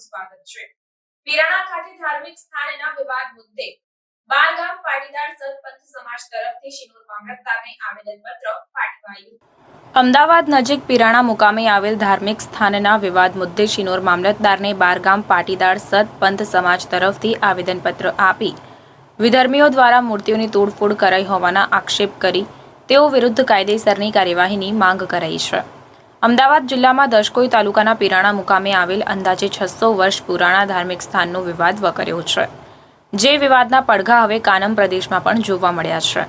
સ્વાગત છે। પીરાણા ખાતે ધાર્મિક સ્થાનના વિવાદ મુદ્દે બારગામ પાટીદાર સતપંથ સમાજ તરફથી શિનોર મામલતદારને આવેદનપત્ર પાઠવાયું। અમદાવાદ નજીક પીરાણા મુકામે આવેલ ધાર્મિક સ્થાનના વિવાદ મુદ્દે શિનોર મામલતદારને બારગામ પાટીદાર સતપંથ સમાજ તરફથી આવેદનપત્ર આપી વિધર્મીઓ દ્વારા મૂર્તિઓની તોડફોડ કરાઈ હોવાના આક્ષેપ કરી તેઓ વિરુદ્ધ કાયદેસરની કાર્યવાહીની માંગ કરાઈ છે। અમદાવાદ જિલ્લામાં દશકોઈ તાલુકાના પીરાણા મુકામે આવેલ અંદાજે 600 વર્ષ પુરાણા ધાર્મિક સ્થાનનો વિવાદ વકર્યો છે, જે વિવાદના પડઘા હવે કાનમ પ્રદેશમાં પણ જોવા મળ્યા છે।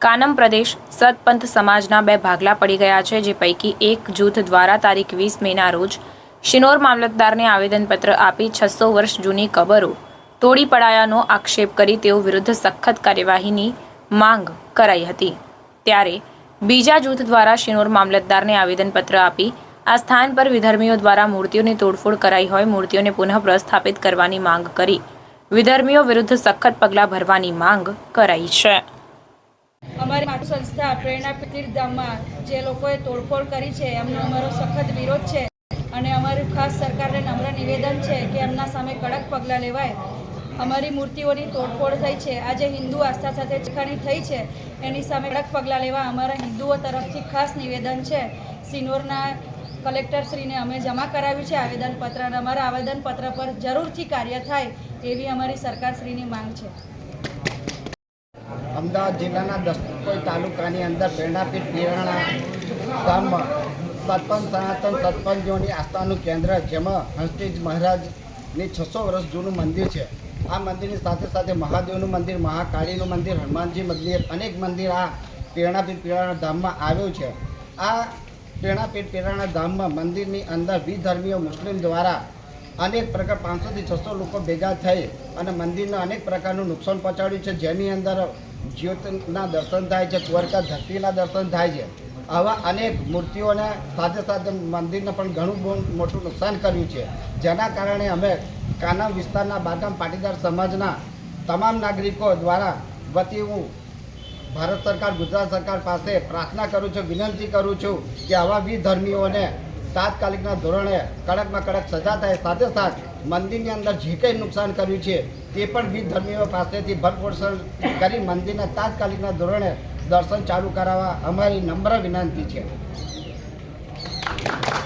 કાનમ પ્રદેશ સતપંથ સમાજના 2 ભાગલા પડી ગયા છે, જે પૈકી એક જૂથ દ્વારા તારીખ 20 મેના રોજ શિનોર મામલતદારને આવેદનપત્ર આપી 600 વર્ષ જૂની કબરો તોડી પડાયાનો આક્ષેપ કરી તેઓ વિરુદ્ધ સખત કાર્યવાહીની માંગ કરાઈ હતી। ત્યારે બીજા જૂથ દ્વારા શિનોર મામલતદારને આવેદનપત્ર આપી આ સ્થાન પર વિધર્મીઓ દ્વારા મૂર્તિઓની તોડફોડ કરાઈ હોય મૂર્તિઓને પુનઃ પ્રસ્થાપિત કરવાની માંગ કરી વિધર્મીઓ વિરુદ્ધ સખત પગલાં ભરવાની માંગ કરાઈ છે। અમારી માતૃ સંસ્થા પ્રેરણા તીર્થધામમાં જે લોકોએ તોડફોડ કરી છે એમનો અમારો સખત વિરોધ છે અને અમારું ખાસ સરકારને નમ્ર નિવેદન છે કે એમના સામે કડક પગલાં લેવાય। અમારી મૂર્તિઓની તોડફોડ થઈ છે, આજે હિન્દુ આસ્થા સાથે છેડખાની થઈ છે, એની સામે કડક પગલાં લેવા અમારા હિન્દુઓ તરફથી ખાસ નિવેદન છે। સિનોરના કલેક્ટરશ્રીને અમે જમા કરાવ્યું છે આવેદનપત્ર અને અમારા આવેદનપત્ર પર જરૂરથી કાર્ય થાય એવી અમારી સરકારશ્રીની માંગ છે। અમદાવાદ જિલ્લાના દશકોઈ તાલુકાની અંદર પ્રેરણાપીઠ પીરાણા ગામમાં સતપંથ સનાતન સતપંથીઓની આસ્થાનું કેન્દ્ર, જેમાં હંસતીજ મહારાજની 600 વર્ષ જૂનું મંદિર છે। આ મંદિરની સાથે સાથે મહાદેવનું મંદિર, મહાકાળીનું મંદિર, હનુમાનજી મંદિર, અનેક મંદિર આ પ્રેરણાપીઠ પીરાણા ધામમાં આવ્યું છે। આ પ્રેરણાપીઠ પીરાણા ધામમાં મંદિરની અંદર વિધર્મીઓ મુસ્લિમ દ્વારા અનેક પ્રકાર 500 થી 600 લોકો ભેગા થઈ અને મંદિરને અનેક પ્રકારનું નુકસાન પહોંચાડ્યું છે, જેની અંદર જ્યોતના દર્શન થાય છે, દ્વારકા ધરતીના દર્શન થાય છે। આવા અનેક મૂર્તિઓને સાથે સાથે મંદિરને પણ ઘણું મોટું નુકસાન કર્યું છે, જેના કારણે અમે કાનમ વિસ્તારના બારગામ પાટીદાર સમાજના તમામ નાગરિકો દ્વારા વતી હું ભારત સરકાર, ગુજરાત સરકાર પાસે પ્રાર્થના કરું છું, વિનંતી કરું છું કે આવા વિધર્મીઓને તાત્કાલિકના ધોરણે કડકમાં કડક સજા થાય। સાથે સાથે મંદિરની અંદર જે કંઈ નુકસાન કર્યું છે તે પણ વિધર્મીઓ પાસેથી ભરપોષણ કરી મંદિરના તાત્કાલિકના ધોરણે દર્શન ચાલુ કરાવવા અમારી નમ્ર વિનંતી છે।